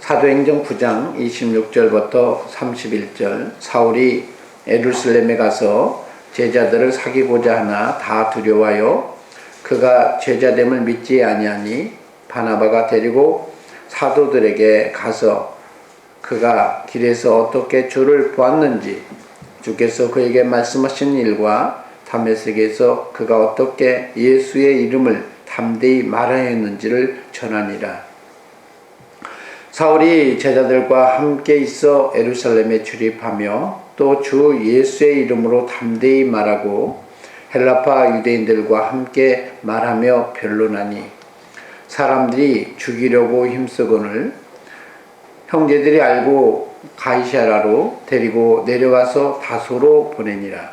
사도행전 9장 26절부터 31절 사울이 예루살렘에 가서 제자들을 사귀고자 하나 다 두려워하여 그가 제자됨을 믿지 아니하니 바나바가 데리고 사도들에게 가서 그가 길에서 어떻게 주를 보았는지 주께서 그에게 말씀하신 일과 다메섹에서 그가 어떻게 예수의 이름을 담대히 말하였는지를 전하니라. 사울이 제자들과 함께 있어 예루살렘에 출입하며 또 주 예수의 이름으로 담대히 말하고 헬라파 유대인들과 함께 말하며 변론하니 사람들이 죽이려고 힘쓰거늘 형제들이 알고 가이사라로 데리고 내려가서 다소로 보내니라.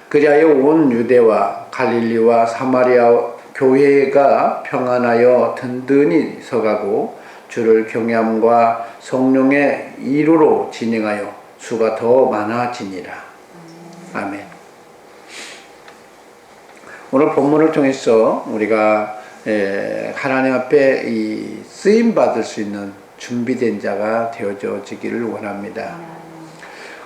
그리하여 온 유대와 갈릴리와 사마리아 교회가 평안하여 든든히 서가고 주를 경외함과 성령의 이루로 진행하여 수가 더 많아지니라. 아멘. 오늘 본문을 통해서 우리가 하나님 앞에 이 쓰임 받을 수 있는 준비된 자가 되어지기를 원합니다.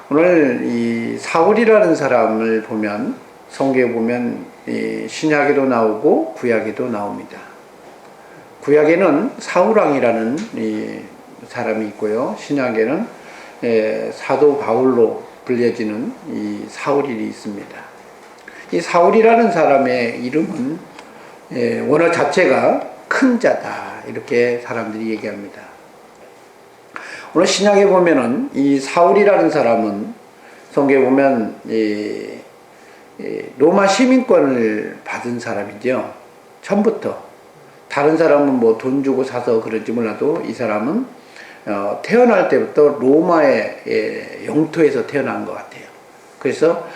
오늘 이 사울이라는 사람을 보면 성경에 보면 이 신약에도 나오고 구약에도 나옵니다. 구약에는 사울왕이라는 이 사람이 있고요. 신약에는 사도 바울로 불려지는 이 사울이 있습니다. 이 사울이라는 사람의 이름은 원어 자체가 큰 자다 이렇게 사람들이 얘기합니다. 오늘 신약에 보면은 이 사울이라는 사람은 성경에 보면 로마 시민권을 받은 사람이죠. 처음부터. 다른 사람은 뭐 돈 주고 사서 그런지 몰라도 이 사람은 태어날 때부터 로마의 영토에서 태어난 것 같아요. 그래서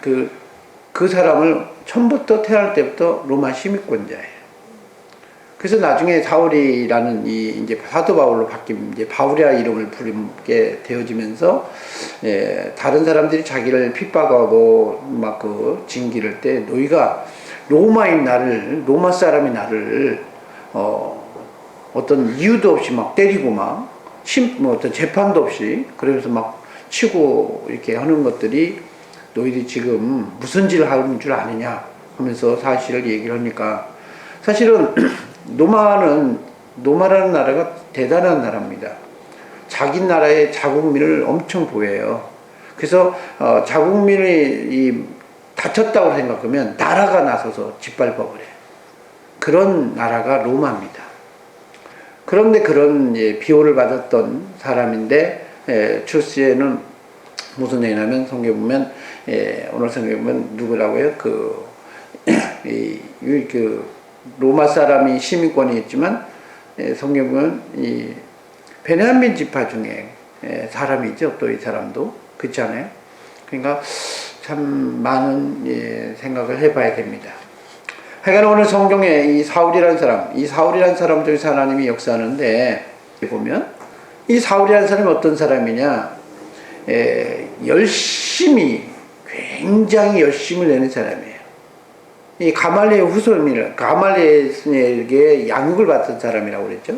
그 사람을 처음부터 태어날 때부터 로마 시민권자예요. 그래서 나중에 사울이라는 이제 사도 바울로 바뀐 이제 바울이라 이름을 부르게 되어지면서 다른 사람들이 자기를 핍박하고 막 징계를 때 너희가 로마 사람이 나를 어떤 이유도 없이 막 때리고 뭐 어떤 재판도 없이 그러면서 막 치고 이렇게 하는 것들이 너희들이 지금 무슨 짓을 하는 줄 아느냐 하면서 사실을 얘기를 하니까 사실은 로마라는 나라가 대단한 나라입니다. 자기 나라의 자국민을 엄청 보여요. 그래서 자국민이 다쳤다고 생각하면 나라가 나서서 짓밟아버려요. 그런 나라가 로마입니다. 그런데 그런 비호를 받았던 사람인데 출세는 무슨 얘기냐면 성경에 보면 오늘 성경에 보면 누구라고요? 로마 사람이 시민권이 있지만 성경에 보면 이 베냐민 지파 중에 사람이죠. 또 이 사람도 그렇지 않아요? 그러니까 참 많은 생각을 해봐야 됩니다. 하여간 오늘 성경에 이 사울이라는 사람 중에서 하나님이 역사하는데 보면 이 사울이라는 사람이 어떤 사람이냐? 굉장히 열심을 내는 사람이에요. 이 가말리엘 후손이라 가말리엘에게 양육을 받은 사람이라고 그랬죠.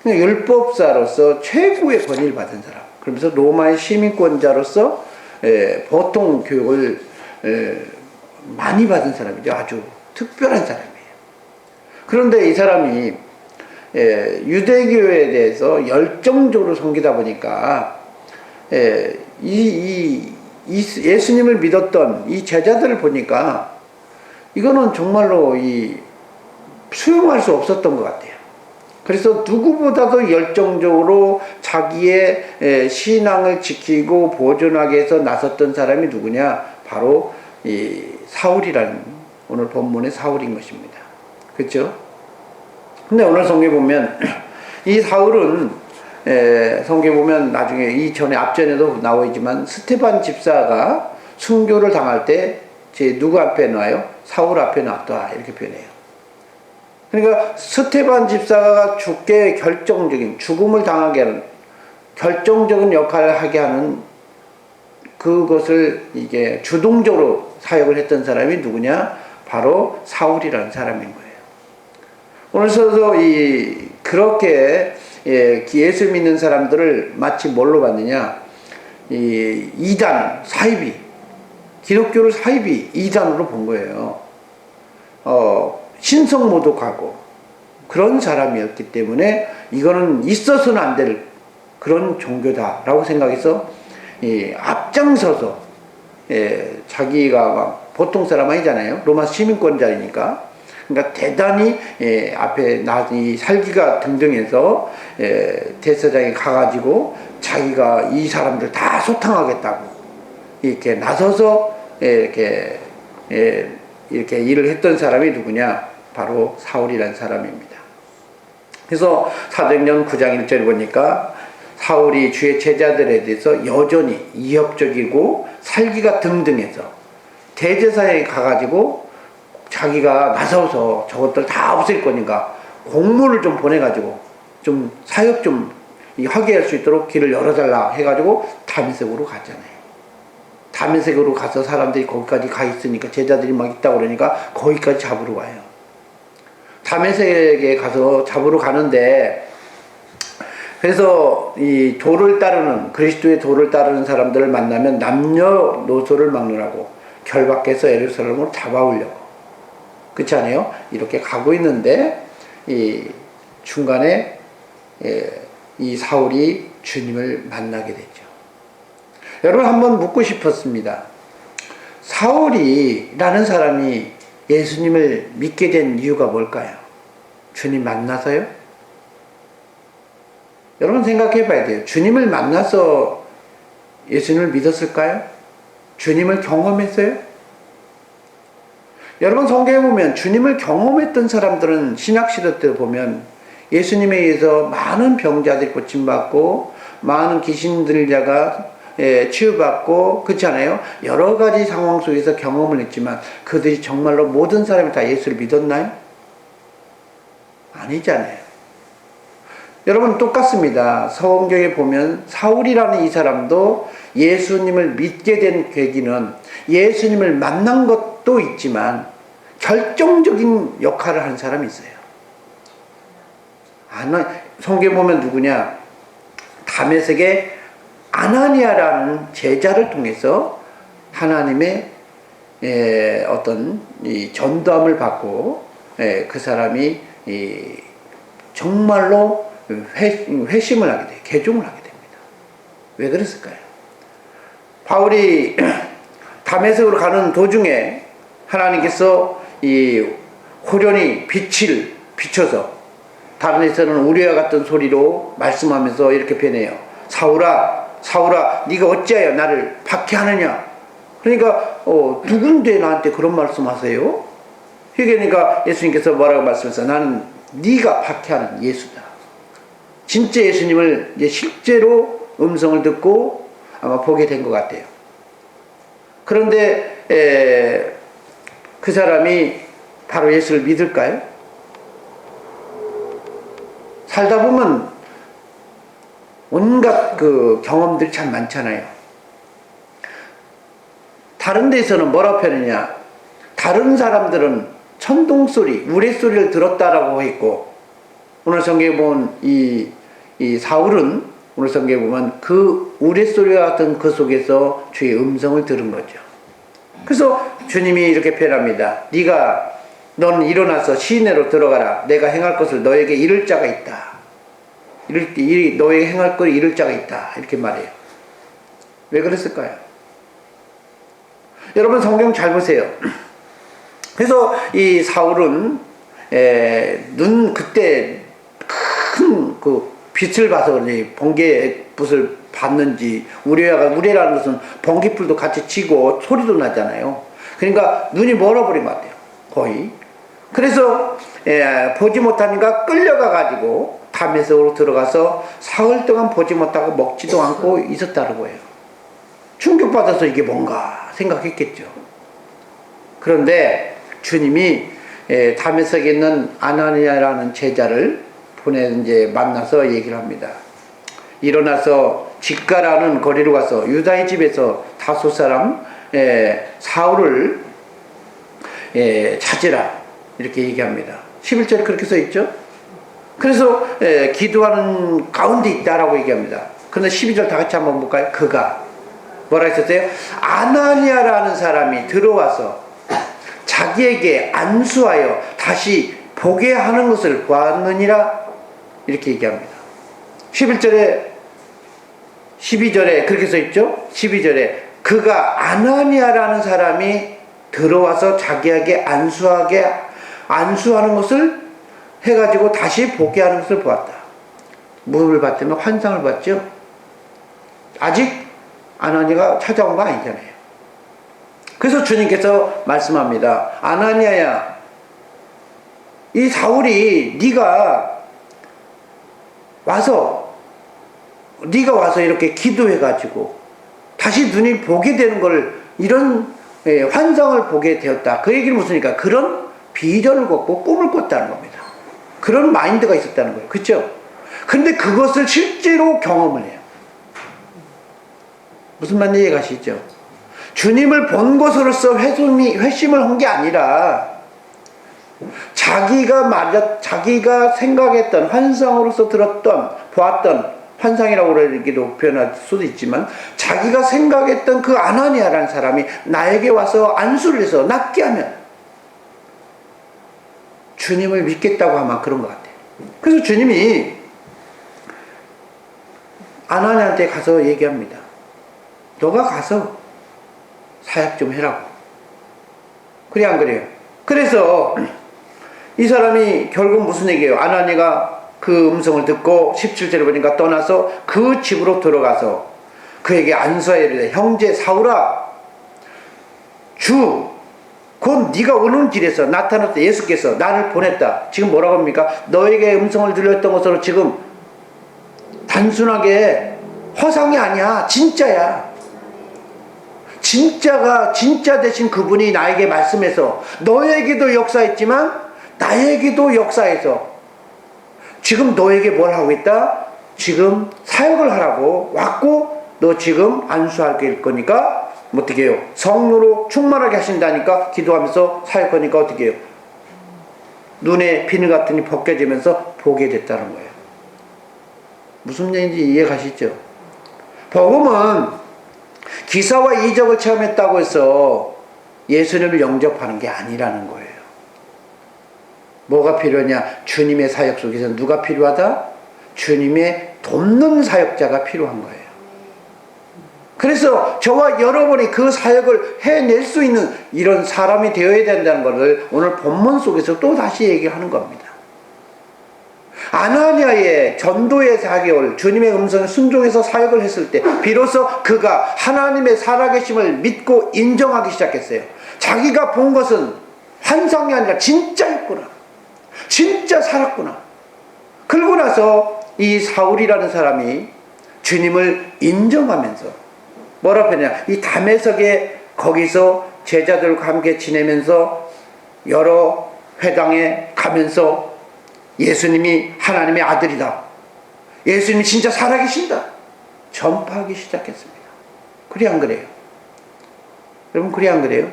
그러니까 율법사로서 최고의 권위를 받은 사람. 그러면서 로마의 시민권자로서 보통 교육을 많이 받은 사람이죠. 아주 특별한 사람이에요. 그런데 이 사람이 유대교에 대해서 열정적으로 섬기다 보니까 예수님을 믿었던 이 제자들을 보니까 이거는 정말로 수용할 수 없었던 것 같아요. 그래서 누구보다도 열정적으로 자기의 신앙을 지키고 보존하기 위해서 나섰던 사람이 누구냐? 바로 이 사울이라는 오늘 본문의 사울인 것입니다. 그렇죠? 근데 오늘 성경에 보면 이 사울은 성경에 보면 나중에 이전에 앞전에도 나와 있지만 스테반 집사가 순교를 당할 때 누구 앞에 놔요? 사울 앞에 놨다 이렇게 표현해요. 그러니까 스테반 집사가 죽음을 당하게 하는 결정적인 역할을 하게 하는 그것을 이게 주동적으로 사역을 했던 사람이 누구냐? 바로 사울이라는 사람인 거예요. 오늘서도 이 그렇게 예수 믿는 사람들을 마치 뭘로 봤느냐, 이단, 사이비, 기독교를 사이비, 이단으로 본 거예요. 신성 모독하고 그런 사람이었기 때문에 이거는 있어서는 안 될 그런 종교다라고 생각해서 앞장서서 자기가 막 보통 사람 아니잖아요. 로마 시민권자이니까. 그러니까 대단히 앞에 이 살기가 등등해서 대제사장에 가가지고 자기가 이 사람들 다 소탕하겠다고 이렇게 나서서 이렇게 일을 했던 사람이 누구냐? 바로 사울이라는 사람입니다. 그래서 사도행전 9장 1절 보니까 사울이 주의 제자들에 대해서 여전히 이협적이고 살기가 등등해서 대제사장에 가가지고 자기가 나서서 저것들 다 없앨 거니까 공문을 좀 보내가지고 좀 사역 좀 하게 할 수 있도록 길을 열어달라 해가지고 다메섹으로 갔잖아요. 다메섹으로 가서 사람들이 거기까지 가 있으니까 제자들이 막 있다고 그러니까 거기까지 잡으러 와요. 다메섹에 가서 잡으러 가는데, 그래서 이 도를 따르는, 그리스도의 도를 따르는 사람들을 만나면 남녀노소를 막느라고 결박해서 예루살렘으로 잡아오려고, 그렇지 않아요? 이렇게 가고 있는데 이 중간에 이 사울이 주님을 만나게 되죠. 여러분, 한번 묻고 싶었습니다. 사울이라는 사람이 예수님을 믿게 된 이유가 뭘까요? 주님 만나서요? 여러분 생각해 봐야 돼요. 주님을 만나서 예수님을 믿었을까요? 주님을 경험했어요? 여러분, 성경에 보면 주님을 경험했던 사람들은 신약시대 때 보면 예수님에 의해서 많은 병자들이 고침받고 많은 귀신 들자가 치유받고, 그렇지 않아요? 여러 가지 상황 속에서 경험을 했지만 그들이 정말로 모든 사람이 다 예수를 믿었나요? 아니잖아요. 여러분, 똑같습니다. 성경에 보면 사울이라는 이 사람도 예수님을 믿게 된 계기는 예수님을 만난 것도 있지만 결정적인 역할을 한 사람이 있어요. 성경에 보면 누구냐? 다메섹의 아나니아라는 제자를 통해서 하나님의 어떤 이 전도함을 받고 그 사람이 정말로 회심을 하게 돼요. 개종을 하게 됩니다. 왜 그랬을까요? 바울이 다메섹으로 가는 도중에 하나님께서 이 호련히 빛을 비춰서, 다른 데서는 우리와 같은 소리로 말씀하면서 이렇게 변해요. 사울아, 사울아, 네가 어찌하여 나를 박해하느냐? 그러니까 누군데 나한테 그런 말씀하세요? 그러니까 예수님께서 뭐라고 말씀하세요? 나는 네가 박해하는 예수다. 진짜 예수님을 이제 실제로 음성을 듣고 아마 보게 된 것 같아요. 그런데 그 사람이 바로 예수를 믿을까요? 살다 보면 온갖 그 경험들이 참 많잖아요. 다른 데서는 뭐라고 표현하냐? 다른 사람들은 천둥소리, 우레소리를 들었다라고 했고, 오늘 성경에 보면 이 사울은 오늘 성경에 보면 그 우레소리와 같은 그 속에서 주의 음성을 들은 거죠. 그래서 주님이 이렇게 표현합니다. 넌 일어나서 시내로 들어가라. 내가 행할 것을 너에게 이를 자가 있다. 너에게 행할 것을 이를 자가 있다. 이렇게 말해요. 왜 그랬을까요? 여러분, 성경 잘 보세요. 그래서 이 사울은 그때 큰 그 빛을 봐서 그런지 번개불을 봤는지, 우레라는 것은 번개불도 같이 치고 소리도 나잖아요. 그러니까 눈이 멀어버린 것 같아요. 거의. 그래서 보지 못하니까 끌려가 가지고 다메섹으로 들어가서 사흘 동안 보지 못하고 먹지도 않고 있었다는 거예요. 충격받아서 이게 뭔가 생각했겠죠. 그런데 주님이 다메섹에 있는 아나니아라는 제자를 이제 만나서 얘기를 합니다. 일어나서 직가라는 거리로 가서 유다의 집에서 다소 사람 사울을 찾으라. 이렇게 얘기합니다. 11절에 그렇게 써 있죠. 그래서 기도하는 가운데 있다라고 얘기합니다. 그런데 12절 다 같이 한번 볼까요? 그가 뭐라 했었어요? 아나니아라는 사람이 들어와서 자기에게 안수하여 다시 보게 하는 것을 보았느니라, 이렇게 얘기합니다. 11절에 12절에 그렇게 써있죠? 12절에 그가 아나니아라는 사람이 들어와서 자기에게 안수하는 것을 해가지고 다시 보게 하는 것을 보았다. 무엇을 봤다면 환상을 봤죠. 아직 아나니아가 찾아온 거 아니잖아요. 그래서 주님께서 말씀합니다. 아나니아야, 이 사울이 네가 와서 이렇게 기도해가지고 다시 눈이 보게 되는 걸, 이런 환상을 보게 되었다. 그 얘기는 무슨이니까 그런 비전을 꿨고 꿈을 꿨다는 겁니다. 그런 마인드가 있었다는 거예요. 그렇죠? 근데 그것을 실제로 경험을 해요. 무슨 말인지 이해가시죠? 주님을 본 것으로서 회심을 한 게 아니라 자기가 생각했던 환상으로서 보았던, 환상이라고 그러기도 표현할 수도 있지만 자기가 생각했던 그 아나니아라는 사람이 나에게 와서 안수를 해서 낫게 하면 주님을 믿겠다고 하면 그런 것 같아요. 그래서 주님이 아나니아한테 가서 얘기합니다. 너가 가서 사역 좀 해라고. 그래 안 그래요? 그래서 이 사람이 결국 무슨 얘기예요? 아나니아가 그 음성을 듣고 17절에 보니까 떠나서 그 집으로 들어가서 그에게 안수하여 이르되 형제 사울아, 곧 네가 오는 길에서 나타났다. 예수께서 나를 보냈다. 지금 뭐라고 합니까? 너에게 음성을 들렸던 것으로 지금 단순하게 허상이 아니야. 진짜야. 진짜 되신 그분이 나에게 말씀해서 너에게도 역사했지만 나에게도 역사해서 지금 너에게 뭘 하고 있다? 지금 사역을 하라고 왔고, 너 지금 안수할 거니까 어떻게 해요? 성령으로 충만하게 하신다니까 기도하면서 사역하니까 어떻게 해요? 눈에 비늘 같으니 벗겨지면서 보게 됐다는 거예요. 무슨 얘기인지 이해가시죠? 복음은 기사와 이적을 체험했다고 해서 예수님을 영접하는 게 아니라는 거예요. 뭐가 필요하냐? 주님의 사역 속에서 누가 필요하다? 주님의 돕는 사역자가 필요한 거예요. 그래서 저와 여러분이 그 사역을 해낼 수 있는 이런 사람이 되어야 된다는 것을 오늘 본문 속에서 또 다시 얘기하는 겁니다. 아나니아의 전도의 4개월 주님의 음성에 순종해서 사역을 했을 때 비로소 그가 하나님의 살아계심을 믿고 인정하기 시작했어요. 자기가 본 것은 환상이 아니라 진짜였구나. 진짜 살았구나. 그러고 나서 이 사울이라는 사람이 주님을 인정하면서 뭐라 하냐, 이 담에석에 거기서 제자들과 함께 지내면서 여러 회당에 가면서 예수님이 하나님의 아들이다, 예수님이 진짜 살아계신다 전파하기 시작했습니다. 그래 안 그래요? 여러분 그래 안 그래요?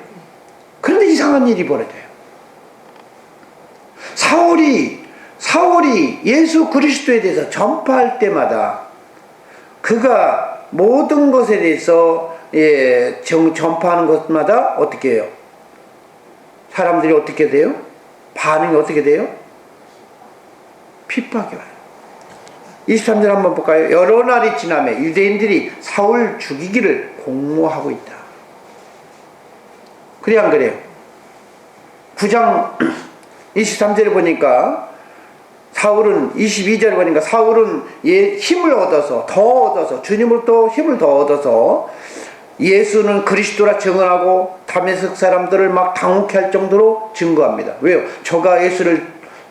그런데 이상한 일이 벌어져요. 사울이 예수 그리스도에 대해서 전파할 때마다 그가 모든 것에 대해서 전파하는 것마다 어떻게 해요? 사람들이 어떻게 돼요? 반응이 어떻게 돼요? 핍박이 와요. 23절 한번 볼까요? 여러 날이 지나며 유대인들이 사울 죽이기를 공모하고 있다. 그래 안 그래요? 9장 23절에 보니까 사울은 22절에 보니까 사울은 힘을 얻어서 주님으로부터 힘을 더 얻어서 예수는 그리스도라 증언하고 다메섹 사람들을 막 당혹해 할 정도로 증거합니다. 왜요? 저가 예수를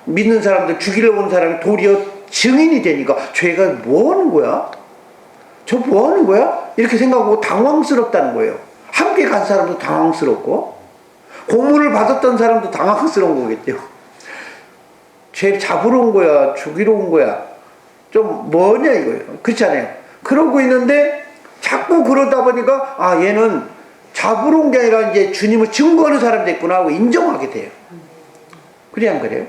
믿는 사람들 죽이려고 온 사람이 도리어 증인이 되니까 죄가 뭐 하는 거야? 저 뭐 하는 거야? 이렇게 생각하고 당황스럽다는 거예요. 함께 간 사람도 당황스럽고 고문을 받았던 사람도 당황스러운 거겠죠. 죄 잡으러 온 거야? 죽이러 온 거야? 좀 뭐냐 이거예요. 그렇잖아요. 그러고 있는데 자꾸 그러다 보니까 얘는 잡으러 온 게 아니라 이제 주님을 증거하는 사람이 됐구나 하고 인정하게 돼요. 그래 안 그래요?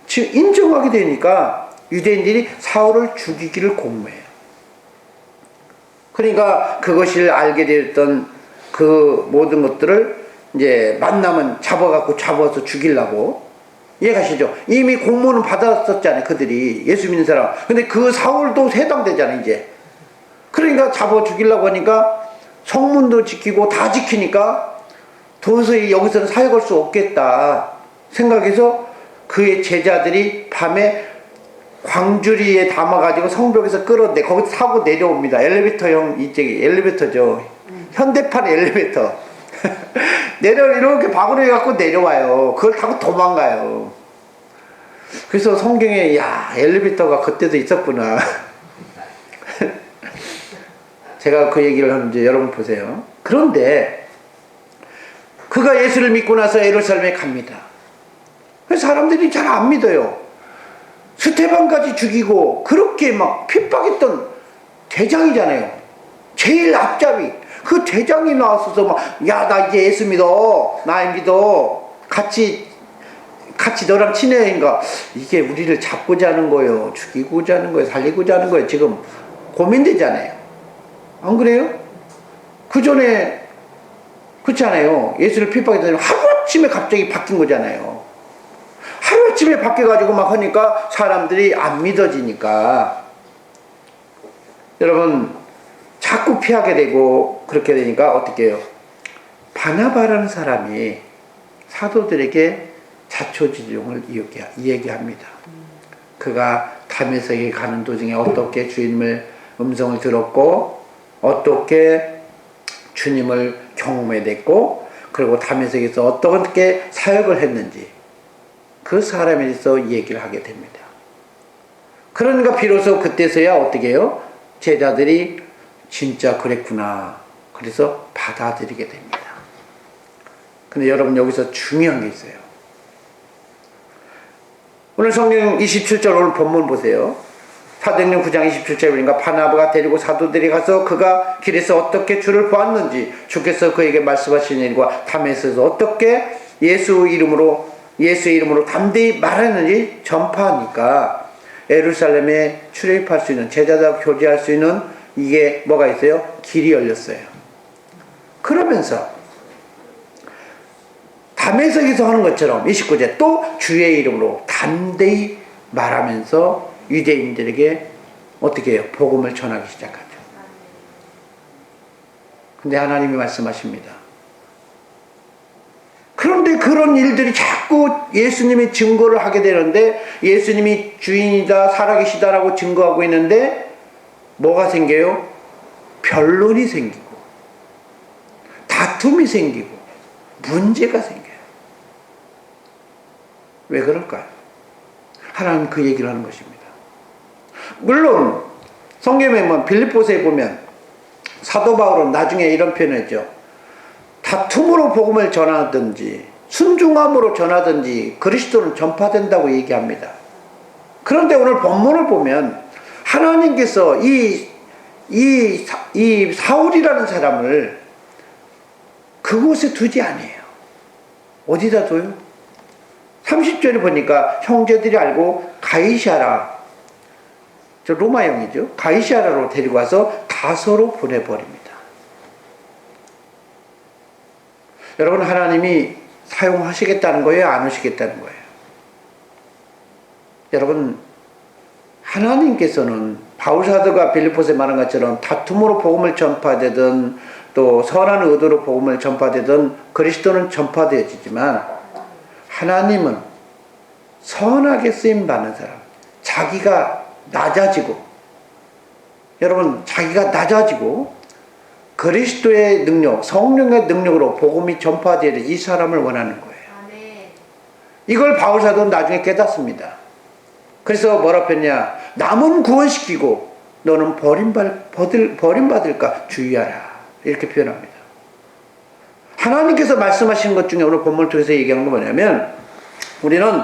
인정하게 되니까 유대인들이 사울을 죽이기를 공모해요. 그러니까 그것을 알게 되었던 그 모든 것들을 이제 만나면 잡아서 죽이려고. 이해가시죠? 이미 공모는 받았었잖아요, 그들이. 예수 믿는 사람. 근데 그 사울도 해당되잖아요, 이제. 그러니까 잡아 죽이려고 하니까 성문도 지키고 다 지키니까 도저히 여기서는 사역할 수 없겠다 생각해서 그의 제자들이 밤에 광주리에 담아가지고 성벽에서 끌어내 거기서 타고 내려옵니다. 엘리베이터형 이쪽이 엘리베이터죠. 현대판 엘리베이터. 이렇게 바구니 갖고 내려와요. 그걸 타고 도망가요. 그래서 성경에 야 엘리베이터가 그때도 있었구나. 제가 그 얘기를 하는지 여러분 보세요. 그런데 그가 예수를 믿고 나서 예루살렘에 갑니다. 사람들이 잘 안 믿어요. 스테반까지 죽이고 그렇게 막 핍박했던 대장이잖아요. 제일 앞잡이. 그 대장이 나왔어서 막 야 나 이제 예수 믿어. 나 믿어. 같이 너랑 친해인가. 이게 우리를 잡고자 하는 거예요. 죽이고자 하는 거예요. 살리고자 하는 거예요. 지금 고민되잖아요. 안 그래요? 그 전에 그렇잖아요. 예수를 핍박했더니 하루아침에 갑자기 바뀐 거잖아요. 하루아침에 바뀌어가지고 막 하니까 사람들이 안 믿어지니까 여러분 자꾸 피하게 되고 그렇게 되니까 어떻게 해요? 바나바라는 사람이 사도들에게 자초지종을 얘기합니다. 그가 다메섹에 가는 도중에 어떻게 주님의 음성을 들었고 어떻게 주님을 경험해냈고 그리고 다메섹에서 어떻게 사역을 했는지 그 사람에 대해서 얘기를 하게 됩니다. 그러니까 비로소 그때서야 어떻게 해요? 제자들이 진짜 그랬구나. 그래서 받아들이게 됩니다. 근데 여러분 여기서 중요한 게 있어요. 오늘 성경 27절 오늘 본문 보세요. 사도행전 9장 27절에 보니까 바나바가 데리고 사도들이 가서 그가 길에서 어떻게 주를 보았는지 주께서 그에게 말씀하신 일과 담에서도 어떻게 예수의 이름으로 담대히 말했는지 전파하니까 예루살렘에 출입할 수 있는 제자들과 교제할 수 있는 이게 뭐가 있어요? 길이 열렸어요. 그러면서 다메섹에서 하는 것처럼 29절 또 주의 이름으로 담대히 말하면서 유대인들에게 어떻게 해요? 복음을 전하기 시작하죠. 근데 하나님이 말씀하십니다. 그런데 그런 일들이 자꾸 예수님이 증거를 하게 되는데 예수님이 주인이다 살아계시다라고 증거하고 있는데 뭐가 생겨요? 변론이 생기고 다툼이 생기고 문제가 생겨요. 왜 그럴까요? 하나님 그 얘기를 하는 것입니다. 물론 성경에 보면 빌립보서에 보면 사도 바울은 나중에 이런 표현을 했죠. 다툼으로 복음을 전하든지 순종함으로 전하든지 그리스도는 전파된다고 얘기합니다. 그런데 오늘 본문을 보면 하나님께서 이 사울이라는 사람을 그곳에 두지 아니에요. 어디다 둬요? 30절에 보니까 형제들이 알고 가이사라, 저 로마형이죠. 가이사라로 데리고 와서 다소로 보내버립니다. 여러분 하나님이 사용하시겠다는 거예요? 안 하시겠다는 거예요? 여러분 하나님께서는 바울사도가 빌립보서에 말한 것처럼 다툼으로 복음을 전파되든 또 선한 의도로 복음을 전파되든 그리스도는 전파되어지지만 하나님은 선하게 쓰임받는 사람, 자기가 낮아지고 여러분 자기가 낮아지고 그리스도의 능력, 성령의 능력으로 복음이 전파되는 이 사람을 원하는 거예요. 이걸 바울사도는 나중에 깨닫습니다. 그래서 뭐라 했냐? 남은 구원시키고 너는 버림받을까 주의하라. 이렇게 표현합니다. 하나님께서 말씀하신 것 중에 오늘 본문을 통해서 얘기한 건 뭐냐면 우리는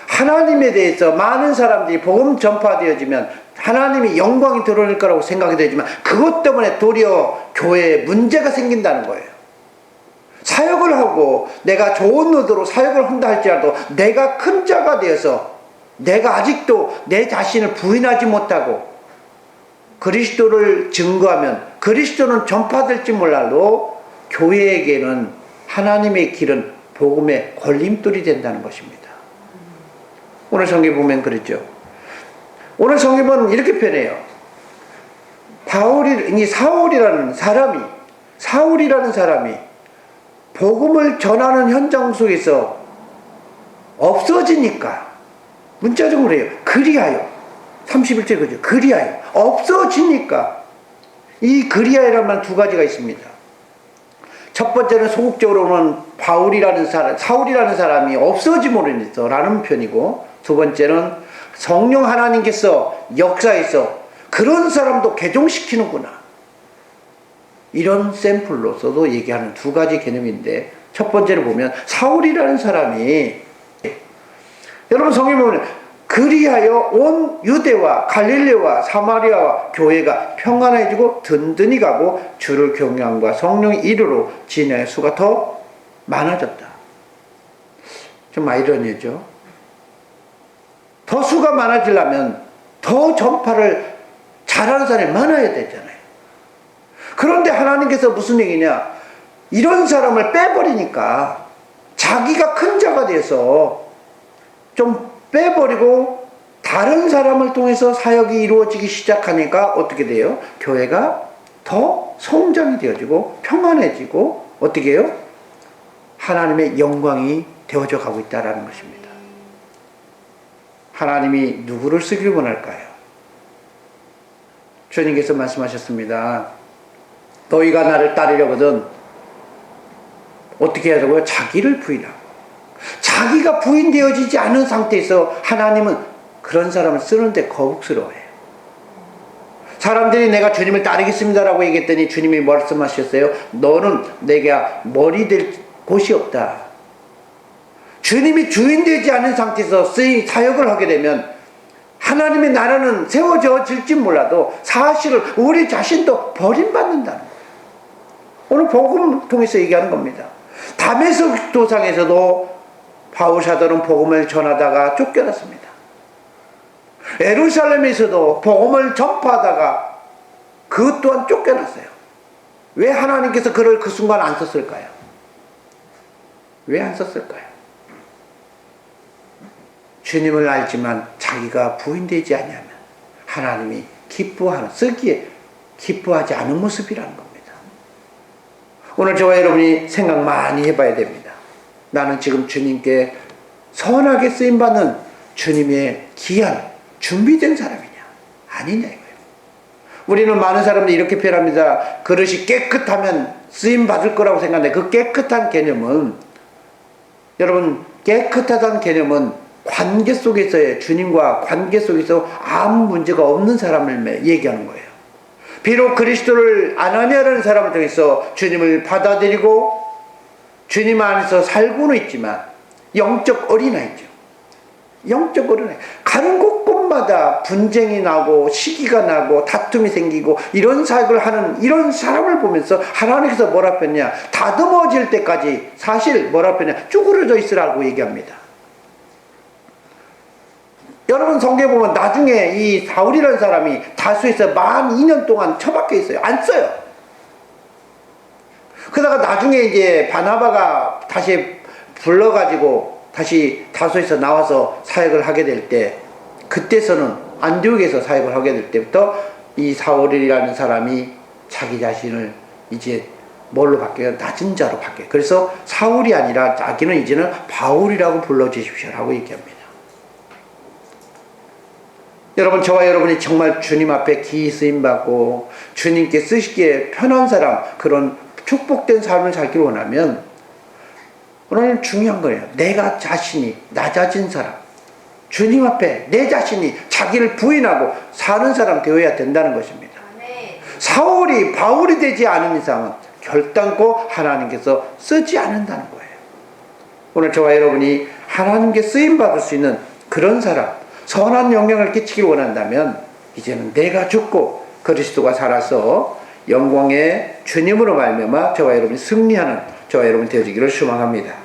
하나님에 대해서 많은 사람들이 복음 전파되어지면 하나님이 영광이 드러날 거라고 생각이 되지만 그것 때문에 도리어 교회에 문제가 생긴다는 거예요. 사역을 하고 내가 좋은 의도로 사역을 한다 할지라도 내가 큰 자가 되어서 내가 아직도 내 자신을 부인하지 못하고 그리스도를 증거하면 그리스도는 전파될지 몰라도 교회에게는 하나님의 길은 복음의 걸림돌이 된다는 것입니다. 오늘 성경 보면 그랬죠. 오늘 성경은 이렇게 표현해요. 사울이라는 사람이 복음을 전하는 현장 속에서 없어지니까, 문자적으로 해요. 그리하여. 31절 그죠. 그리하여. 없어지니까. 이 그리하여란 말 두 가지가 있습니다. 첫 번째는 소극적으로는 사울이라는 사람이 없어짐으로 인해서 라는 편이고, 두 번째는 성령 하나님께서 역사에서 그런 사람도 개종시키는구나. 이런 샘플로서도 얘기하는 두 가지 개념인데, 첫 번째를 보면 사울이라는 사람이, 여러분 성경에 보면 그리하여 온 유대와 갈릴레와 사마리아와 교회가 평안해지고 든든히 가고 주를 경외함과 성령의 이르로 진행의 수가 더 많아졌다. 좀 아이러니죠. 더 수가 많아지려면 더 전파를 잘하는 사람이 많아야 되잖아요. 그런데 하나님께서 무슨 얘기냐, 이런 사람을 빼버리니까 자기가 큰 자가 돼서 좀 빼버리고 다른 사람을 통해서 사역이 이루어지기 시작하니까 어떻게 돼요? 교회가 더 성장이 되어지고 평안해지고 어떻게 해요? 하나님의 영광이 되어져 가고 있다는 것입니다. 하나님이 누구를 쓰기를 원할까요? 주님께서 말씀하셨습니다. 너희가 나를 따르려거든 어떻게 하자고요? 자기를 부인하고. 자기가 부인되어지지 않은 상태에서 하나님은 그런 사람을 쓰는데 거북스러워해요. 사람들이 내가 주님을 따르겠습니다라고 얘기했더니 주님이 말씀하셨어요. 너는 내가 머리 될 곳이 없다. 주님이 주인되지 않은 상태에서 사역을 하게 되면 하나님의 나라는 세워질지 몰라도 사실은 우리 자신도 버림받는다는 거예요. 오늘 복음을 통해서 얘기하는 겁니다. 다메섹 도상에서도 바울 사도는 복음을 전하다가 쫓겨났습니다. 예루살렘에서도 복음을 전파하다가 그것 또한 쫓겨났어요. 왜 하나님께서 그를 그 순간 안 썼을까요? 왜 안 썼을까요? 주님을 알지만 자기가 부인되지 않으면 하나님이 쓰기에 기뻐하지 않은 모습이라는 겁니다. 오늘 저와 여러분이 생각 많이 해봐야 됩니다. 나는 지금 주님께 선하게 쓰임받는 주님의 귀한 준비된 사람이냐 아니냐 이거예요. 우리는 많은 사람들이 이렇게 표현합니다. 그릇이 깨끗하면 쓰임받을 거라고 생각하는데 그 깨끗한 개념은, 여러분 깨끗하다는 개념은 관계 속에서의 주님과 관계 속에서 아무 문제가 없는 사람을 얘기하는 거예요. 비록 그리스도를 아나니아라는 사람을 통해서 주님을 받아들이고 주님 안에서 살고는 있지만 영적 어린아이죠. 영적 어린아이. 가는 곳곳마다 분쟁이 나고 시기가 나고 다툼이 생기고 이런 사역을 하는 이런 사람을 보면서 하나님께서 뭐라 했냐, 다듬어질 때까지 사실 뭐라 했냐, 쭈그러져 있으라고 얘기합니다. 여러분 성경에 보면 나중에 이 사울이라는 사람이 다수에서 만 2년 동안 처박혀 있어요. 안 써요. 그러다가 나중에 이제 바나바가 다시 불러가지고 다시 다소에서 나와서 사역을 하게 될 때, 그때서는 안디옥에서 사역을 하게 될 때부터 이 사울이라는 사람이 자기 자신을 이제 뭘로 바뀌어요? 낮은 자로 바뀌어요. 그래서 사울이 아니라 자기는 이제는 바울이라고 불러주십시오라고 얘기합니다. 여러분, 저와 여러분이 정말 주님 앞에 기이 쓰임받고 주님께 쓰시기에 편한 사람, 그런 축복된 삶을 살기를 원하면 오늘 중요한 거예요. 내가 자신이 낮아진 사람, 주님 앞에 내 자신이 자기를 부인하고 사는 사람 되어야 된다는 것입니다. 사울이 바울이 되지 않은 이상은 결단코 하나님께서 쓰지 않는다는 거예요. 오늘 저와 여러분이 하나님께 쓰임받을 수 있는 그런 사람, 선한 영향을 끼치길 원한다면 이제는 내가 죽고 그리스도가 살아서 영광의 주님으로 말미암아 저와 여러분이 승리하는 저와 여러분 되어지기를 소망합니다.